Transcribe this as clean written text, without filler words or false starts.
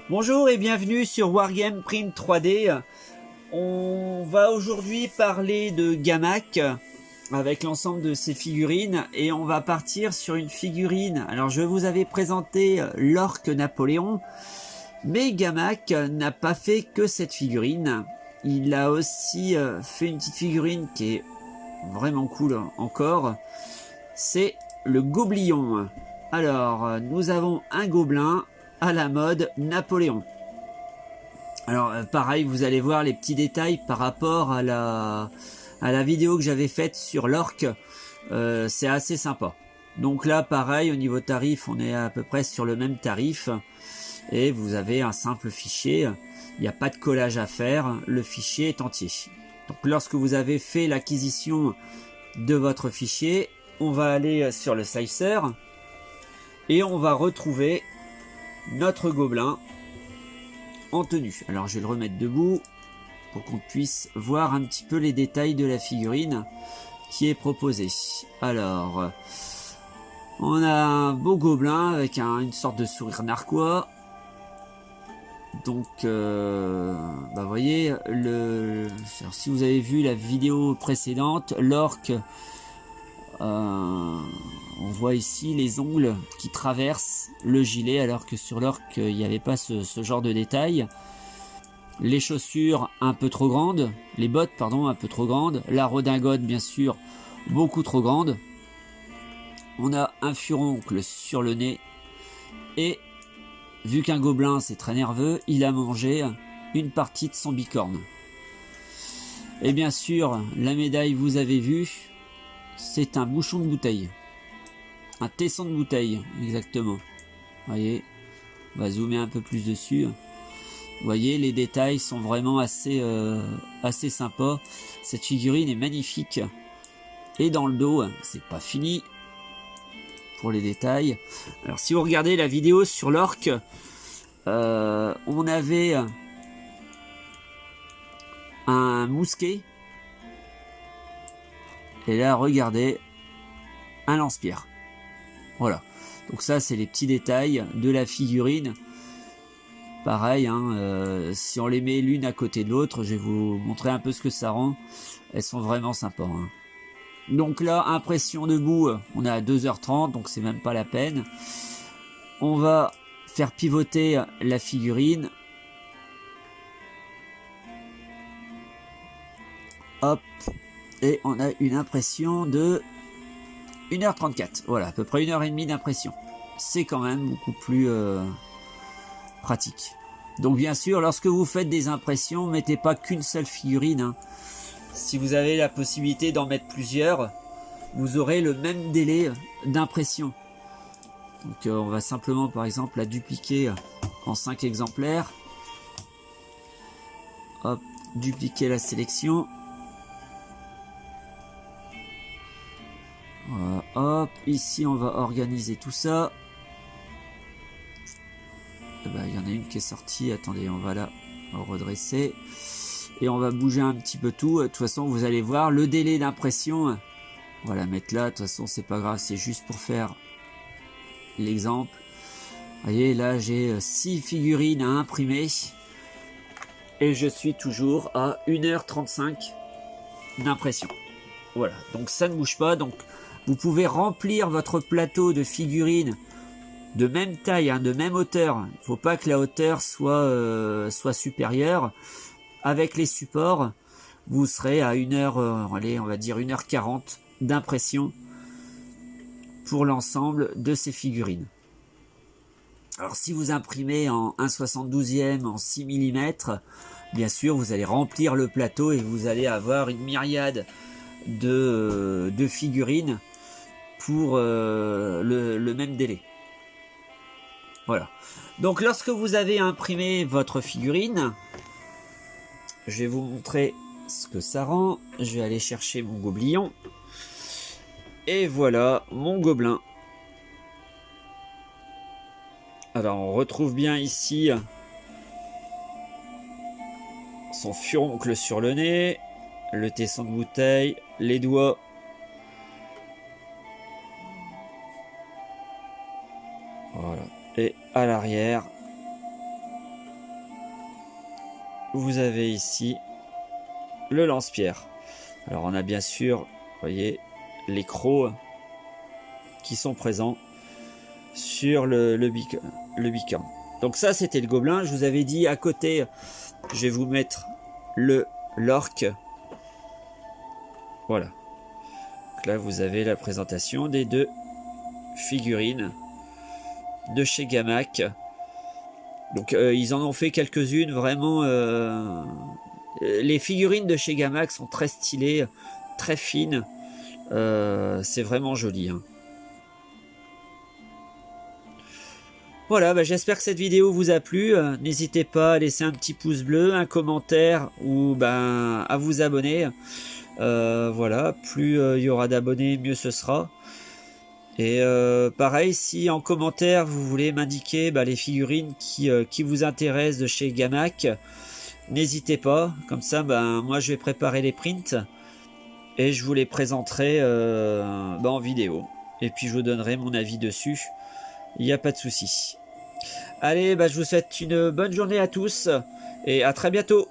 Bonjour et bienvenue sur Wargame Print 3D. On va aujourd'hui parler de Gamac avec l'ensemble de ses figurines et on va partir sur une figurine. Alors je vous avais présenté l'orque Napoléon, mais Gamac n'a pas fait que cette figurine. Il a aussi fait une petite figurine qui est vraiment cool encore. C'est le Gobelin. Alors nous avons un gobelin à la mode Napoléon. Alors pareil, vous allez voir les petits détails par rapport à la vidéo que j'avais faite sur l'orque. C'est assez sympa. Donc là pareil, au niveau tarif, on est à peu près sur le même tarif. Et vous avez un simple fichier. Il n'y a pas de collage à faire. Le fichier est entier. Donc lorsque vous avez fait l'acquisition de votre fichier, on va aller sur le slicer. Et on va retrouver notre gobelin en tenue. Alors je vais le remettre debout pour qu'on puisse voir un petit peu les détails de la figurine qui est proposée. Alors on a un beau gobelin avec une sorte de sourire narquois. Donc vous voyez, alors, si vous avez vu la vidéo précédente, l'orque, on voit ici les ongles qui traversent le gilet, alors que sur l'orque il n'y avait pas ce genre de détails. Les chaussures un peu trop grandes, les bottes pardon un peu trop grandes, la redingote bien sûr beaucoup trop grande. On a un furoncle sur le nez et vu qu'un gobelin c'est très nerveux, il a mangé une partie de son bicorne. Et bien sûr la médaille, vous avez vu, c'est un bouchon de bouteille. Un tesson de bouteille, exactement. Vous voyez, on va zoomer un peu plus dessus. Vous voyez, les détails sont vraiment assez sympas. Cette figurine est magnifique. Et dans le dos, c'est pas fini pour les détails. Alors si vous regardez la vidéo sur l'orque, on avait un mousquet. Et là, regardez, un lance-pierre. Voilà, donc ça c'est les petits détails de la figurine. Pareil, hein, si on les met l'une à côté de l'autre, je vais vous montrer un peu ce que ça rend. Elles sont vraiment sympas. Hein. Donc là, impression debout, on est à 2h30, donc c'est même pas la peine. On va faire pivoter la figurine. Hop, et on a une impression de 1h34, voilà, à peu près 1h30 d'impression. C'est quand même beaucoup plus pratique. Donc bien sûr, lorsque vous faites des impressions, mettez pas qu'une seule figurine. Hein. Si vous avez la possibilité d'en mettre plusieurs, vous aurez le même délai d'impression. Donc on va simplement par exemple la dupliquer en 5 exemplaires. Hop, dupliquer la sélection. Voilà, hop, ici on va organiser tout ça. Et ben, il y en a une qui est sortie, attendez, on va la redresser. Et on va bouger un petit peu tout. De toute façon, vous allez voir le délai d'impression. On va la mettre là, de toute façon, c'est pas grave, c'est juste pour faire l'exemple. Vous voyez, là j'ai 6 figurines à imprimer. Et je suis toujours à 1h35 d'impression. Voilà, donc ça ne bouge pas, donc vous pouvez remplir votre plateau de figurines de même taille, hein, de même hauteur. Il ne faut pas que la hauteur soit supérieure. Avec les supports, vous serez à 1h, allez, on va dire 1h40 d'impression pour l'ensemble de ces figurines. Alors si vous imprimez en 1/72e, en 6 mm, bien sûr vous allez remplir le plateau et vous allez avoir une myriade de figurines pour le même délai. Voilà. Donc lorsque vous avez imprimé votre figurine, je vais vous montrer ce que ça rend. Je vais aller chercher mon gobelin. Et voilà mon gobelin. Alors on retrouve bien ici son furoncle sur le nez, le tesson de bouteille, les doigts. Voilà. Et à l'arrière, vous avez ici le lance-pierre. Alors on a bien sûr, vous voyez, les crocs qui sont présents sur le bicorne. Donc ça c'était le gobelin. Je vous avais dit à côté, je vais vous mettre l'orque. Voilà. Donc là vous avez la présentation des deux figurines de chez Gamac. Donc ils en ont fait quelques-unes vraiment. Les figurines de chez Gamac sont très stylées, très fines. C'est vraiment joli. Hein. Voilà, bah, j'espère que cette vidéo vous a plu. N'hésitez pas à laisser un petit pouce bleu, un commentaire ou ben, à vous abonner. Voilà, plus il y aura d'abonnés, mieux ce sera. Et pareil, si en commentaire vous voulez m'indiquer les figurines qui vous intéressent de chez Gamac, n'hésitez pas. Comme ça, moi je vais préparer les prints et je vous les présenterai en vidéo. Et puis je vous donnerai mon avis dessus. Il n'y a pas de souci. Allez, je vous souhaite une bonne journée à tous et à très bientôt.